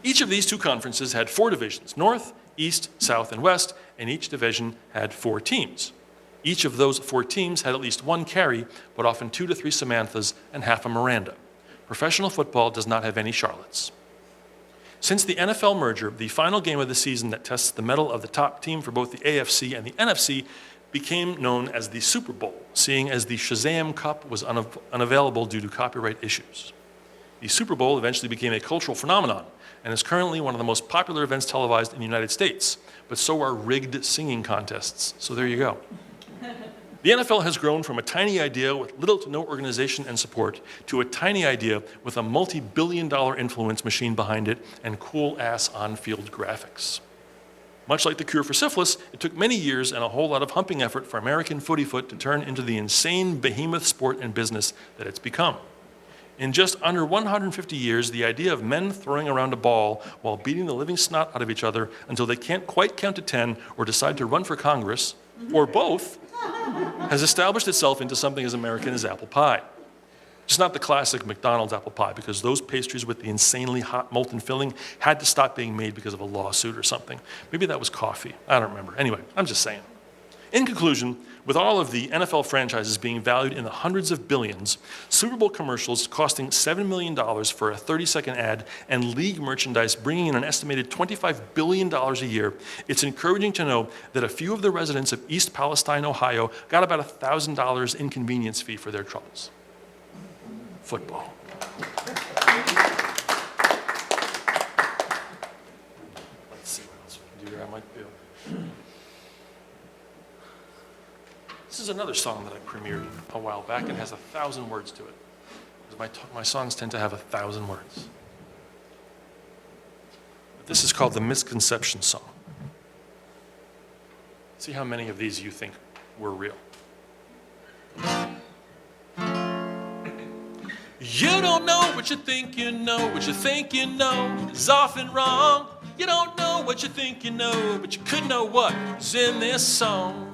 Each of these two conferences had 4 divisions: North, East, South, and West, and each division had 4 teams. Each of those 4 teams had at least one Carrie, but often 2 to 3 Samanthas and half a Miranda. Professional football does not have any Charlottes. Since the NFL merger, the final game of the season that tests the mettle of the top team for both the AFC and the NFC became known as the Super Bowl, seeing as the Shazam Cup was unavailable due to copyright issues. The Super Bowl eventually became a cultural phenomenon and is currently one of the most popular events televised in the United States, but so are rigged singing contests. So there you go. The NFL has grown from a tiny idea with little to no organization and support to a tiny idea with a multi-billion-dollar influence machine behind it and cool-ass on-field graphics. Much like the cure for syphilis, it took many years and a whole lot of humping effort for American footy foot to turn into the insane behemoth sport and business that it's become. In just under 150 years, the idea of men throwing around a ball while beating the living snot out of each other until they can't quite count to 10 or decide to run for Congress, or both, has established itself into something as American as apple pie. Just not the classic McDonald's apple pie, because those pastries with the insanely hot molten filling had to stop being made because of a lawsuit or something. Maybe that was coffee. I don't remember. Anyway, I'm just saying. In conclusion, with all of the NFL franchises being valued in the hundreds of billions, Super Bowl commercials costing $7 million for a 30-second ad, and league merchandise bringing in an estimated $25 billion a year, it's encouraging to know that a few of the residents of East Palestine, Ohio, got about $1,000 inconvenience fee for their troubles. Football. Let's see what else we can do here. I might be able. This is another song that I premiered a while back and has 1,000 words to it. Because my songs tend to have 1,000 words. But this is called the Misconception Song. See how many of these you think were real. You don't know what you think you know. What you think you know is often wrong. You don't know what you think you know, but you could know what's in this song.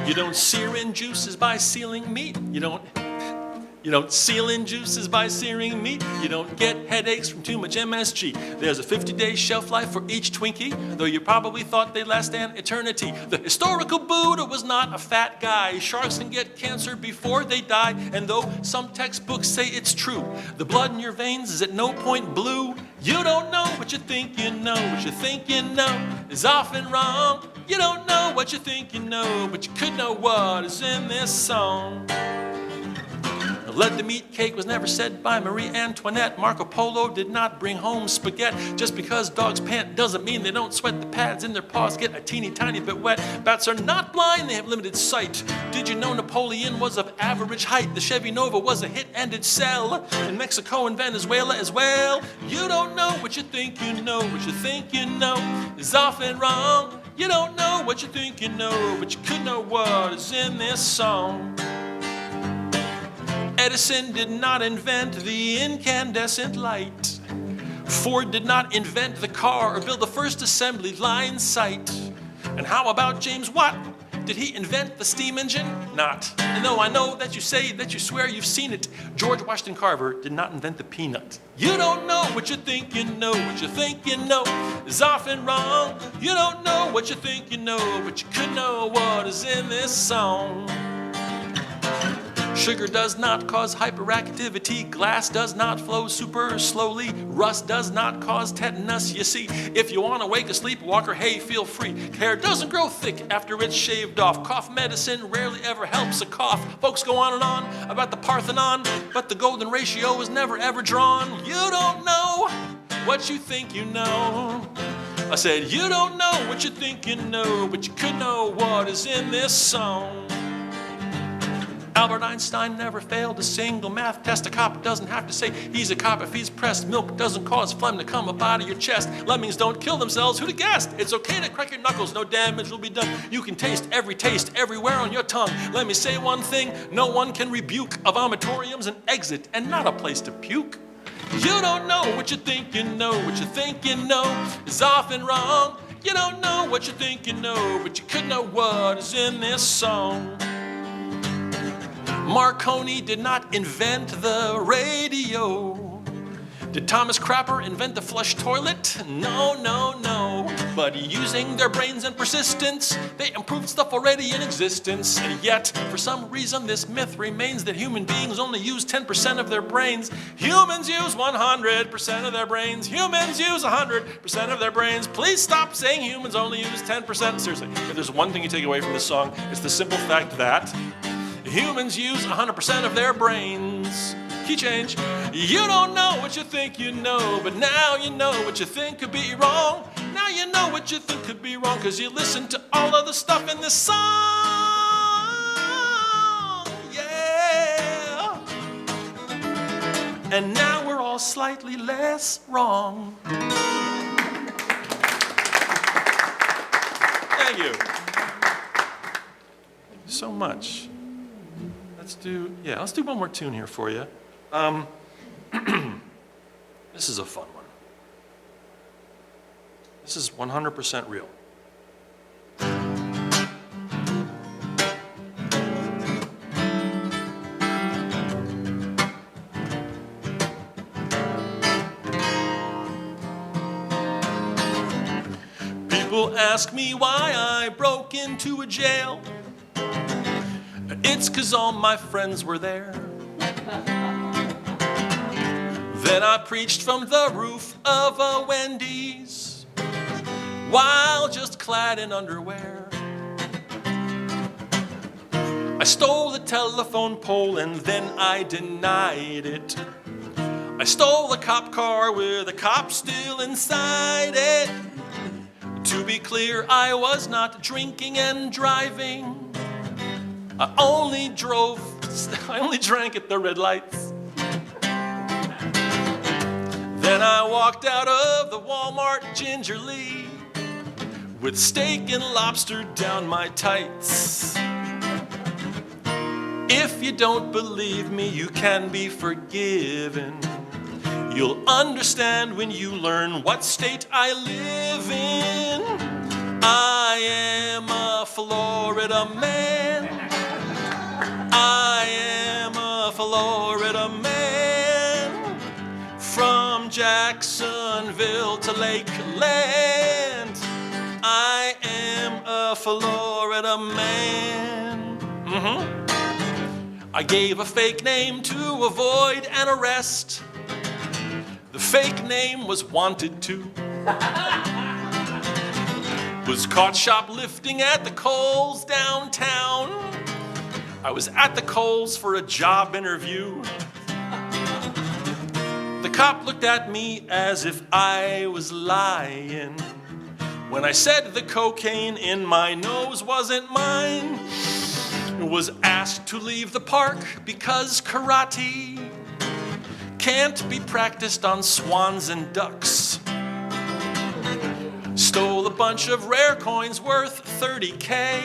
You don't sear in juices by sealing meat. You don't seal in juices by searing meat. You don't get headaches from too much MSG. There's a 50-day shelf life for each Twinkie, though you probably thought they'd last an eternity. The historical Buddha was not a fat guy. Sharks can get cancer before they die, and though some textbooks say it's true, the blood in your veins is at no point blue. You don't know what you think you know. What you think you know is often wrong. You don't know what you think you know, but you could know what is in this song. Let them eat cake was never said by Marie Antoinette. Marco Polo did not bring home spaghetti. Just because dogs pant doesn't mean they don't sweat. The pads in their paws get a teeny tiny bit wet. Bats are not blind, they have limited sight. Did you know Napoleon was of average height? The Chevy Nova was a hit and it sell in Mexico and Venezuela as well. You don't know what you think you know. What you think you know is often wrong. You don't know what you think you know, but you could know what is in this song. Edison did not invent the incandescent light. Ford did not invent the car or build the first assembly line site. And how about James Watt? Did he invent the steam engine? Not. And though I know that you say that you swear you've seen it, George Washington Carver did not invent the peanut. You don't know what you think you know. What you think you know is often wrong. You don't know what you think you know, but you could know what is in this song. Sugar does not cause hyperactivity. Glass does not flow super slowly. Rust does not cause tetanus. You see, if you want to wake a sleepwalker, hey, feel free. Hair doesn't grow thick after it's shaved off. Cough medicine rarely ever helps a cough. Folks go on and on about the Parthenon, but the golden ratio was never ever drawn. You don't know what you think you know. I said, you don't know what you think you know, but you could know what is in this song. Albert Einstein never failed a single math test. A cop doesn't have to say he's a cop if he's pressed. Milk doesn't cause phlegm to come up out of your chest. Lemmings don't kill themselves, who'd have guessed? It's okay to crack your knuckles, no damage will be done. You can taste everywhere on your tongue. Let me say one thing, no one can rebuke. A vomitorium's an exit and not a place to puke. You don't know what you think you know. What you think you know is often wrong. You don't know what you think you know, but you could know what is in this song. Marconi did not invent the radio. Did Thomas Crapper invent the flush toilet? No, no, no. But using their brains and persistence, they improved stuff already in existence. And yet, for some reason, this myth remains that human beings only use 10% of their brains. Humans use 100% of their brains. Humans use 100% of their brains. Please stop saying humans only use 10%. Seriously, if there's one thing you take away from this song, it's the simple fact that humans use 100% of their brains. Key change. You don't know what you think you know, but now you know what you think could be wrong. Now you know what you think could be wrong, because you listen to all of the stuff in this song. Yeah. And now we're all slightly less wrong. Thank you. Thank you so much. Let's do one more tune here for you. This is a fun one. This is 100% real. People ask me why I broke into a jail. It's 'cause all my friends were there. Then I preached from the roof of a Wendy's while just clad in underwear. I stole the telephone pole and then I denied it. I stole a cop car with a cop still inside it. To be clear, I was not drinking and driving. I only drank at the red lights. Then I walked out of the Walmart gingerly with steak and lobster down my tights. If you don't believe me, you can be forgiven. You'll understand when you learn what state I live in. I am a Florida man. I am a Florida man. From Jacksonville to Lakeland, I am a Florida man. I gave a fake name to avoid an arrest. The fake name was wanted to. Was caught shoplifting at the Kohl's downtown. I was at the Kohl's for a job interview. The cop looked at me as if I was lying when I said the cocaine in my nose wasn't mine. Was asked to leave the park because karate can't be practiced on swans and ducks. Stole a bunch of rare coins worth $30K.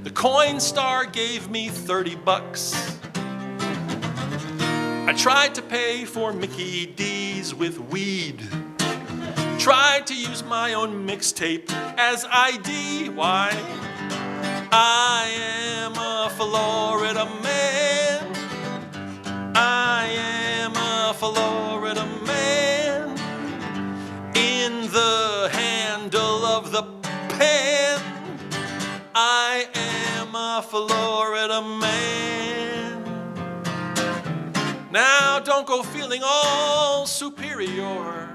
The coin star gave me $30. I tried to pay for Mickey D's with weed. Tried to use my own mixtape as ID. Why? I am a Florida man. I am a Florida man. In the handle of the pen, I am a Florida man. Now don't go feeling all superior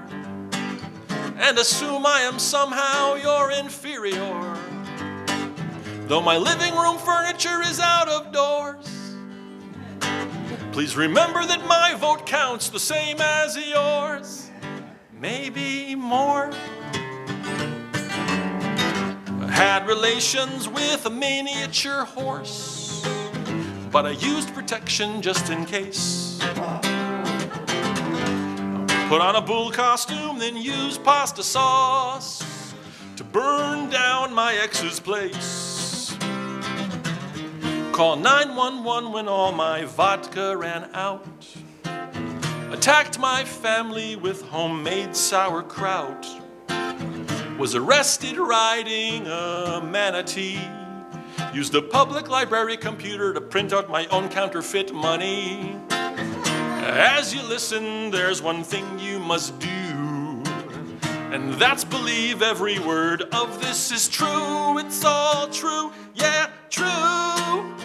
and assume I am somehow your inferior. Though my living room furniture is out of doors, please remember that my vote counts the same as yours, maybe more. I had relations with a miniature horse, but I used protection just in case. Put on a bull costume, then use pasta sauce to burn down my ex's place. Call 911 when all my vodka ran out. Attacked my family with homemade sauerkraut. Was arrested riding a manatee. Used a public library computer to print out my own counterfeit money. As you listen, there's one thing you must do, and that's believe every word of this is true. It's all true, yeah, true.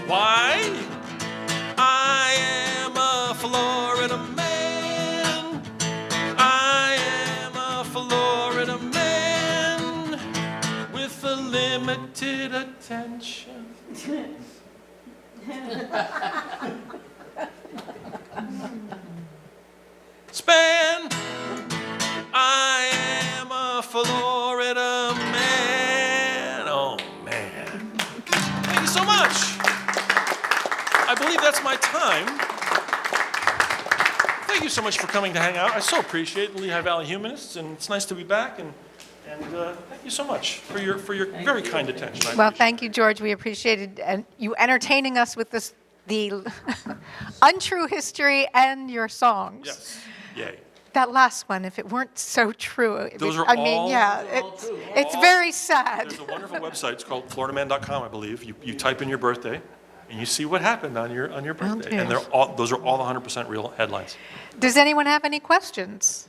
Why? I am a Florida man. I am a Florida man with a limited attention. Span. I am a Florida man. Oh, man. Thank you so much. I believe that's my time. Thank you so much for coming to hang out. I so appreciate the Lehigh Valley Humanists, and it's nice to be back. And thank you so much for your very kind attention.
Well, thank you, George. We appreciated you entertaining us with the untrue history and your songs.
Yes. Yay.
That last one, if it weren't so true.
Those are
it's very sad.
There's a wonderful website. It's called floridaman.com, I believe. You type in your birthday, and you see what happened on your birthday.
Okay.
And those are all 100% real headlines.
Does anyone have any questions?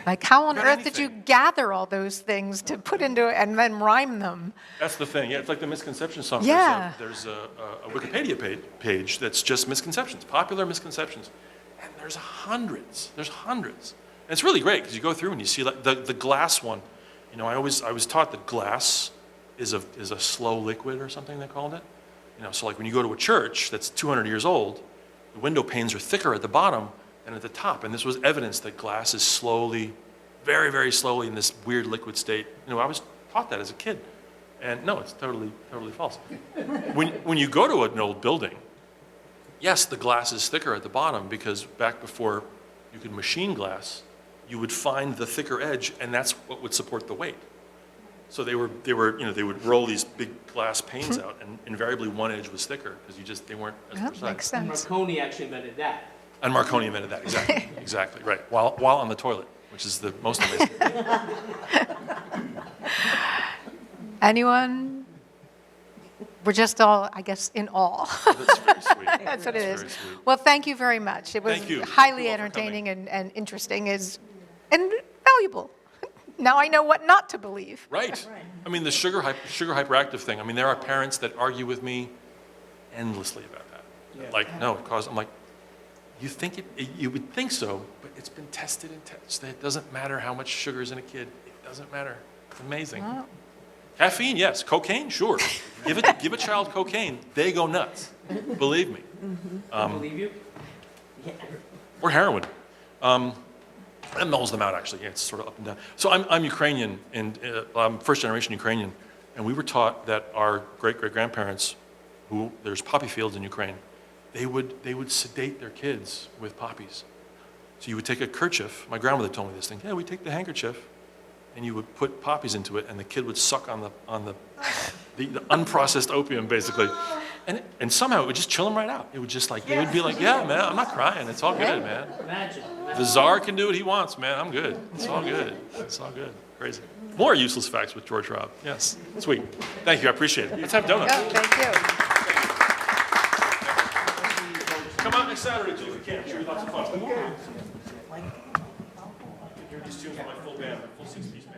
Like, how on
About
earth did you
anything.
gather all those things to put into it and then rhyme them?
That's the thing. Yeah, it's like the misconception song.
Yeah.
There's a Wikipedia page that's just misconceptions, popular misconceptions. And there's hundreds. There's hundreds. And it's really great because you go through and you see like the glass one. You know, I was taught that glass is a slow liquid or something they called it. You know, so like when you go to a church that's 200 years old, the window panes are thicker at the bottom than at the top. And this was evidence that glass is slowly, very, very slowly in this weird liquid state. You know, I was taught that as a kid. And no, it's totally, totally false. When you go to an old building, yes, the glass is thicker at the bottom because back before you could machine glass, you would find the thicker edge, and that's what would support the weight. So they would roll these big glass panes out, and invariably one edge was thicker because they weren't as
That
precise.
makes
And
sense.
Marconi actually invented that.
And Marconi invented that, exactly, exactly, right. While on the toilet, which is the most amazing.
Anyone? We're just all, I guess, in awe.
That's very sweet.
That's what it is.
Very sweet.
Well, thank you very much. It was
Thank you.
highly
Thank you all for
entertaining and interesting and valuable. Now I know what not to believe.
Right. I mean, the sugar hyperactive thing. I mean, there are parents that argue with me endlessly about that.
Yeah.
Like, no, because I'm like, you think you would think so, but it's been tested and tested. It doesn't matter how much sugar is in a kid. It doesn't matter. It's amazing.
Wow.
Caffeine, yes. Cocaine, sure. Give a child cocaine, they go nuts. Believe me.
I believe you?
Or heroin. That mellows them out, actually. Yeah, it's sort of up and down. So I'm Ukrainian, and I'm first-generation Ukrainian, and we were taught that our great-great-grandparents, who there's poppy fields in Ukraine, they would sedate their kids with poppies. So you would take a kerchief. My grandmother told me this thing. Yeah, we take the handkerchief, and you would put poppies into it, and the kid would suck on the unprocessed opium, basically. And somehow it would just chill him right out. It would just like, it would be like, yeah, man, I'm not crying. It's all good, man.
Imagine.
The czar can do what he wants, man. I'm good. It's all good. It's all good. Crazy. More useless facts with George Hrab. Yes. Sweet. Thank you. I appreciate it. Let's have donuts.
Oh, thank you.
Come out next Saturday, too, if you can. It should be lots of fun. I can hear these tunes with my full band, full six-piece band.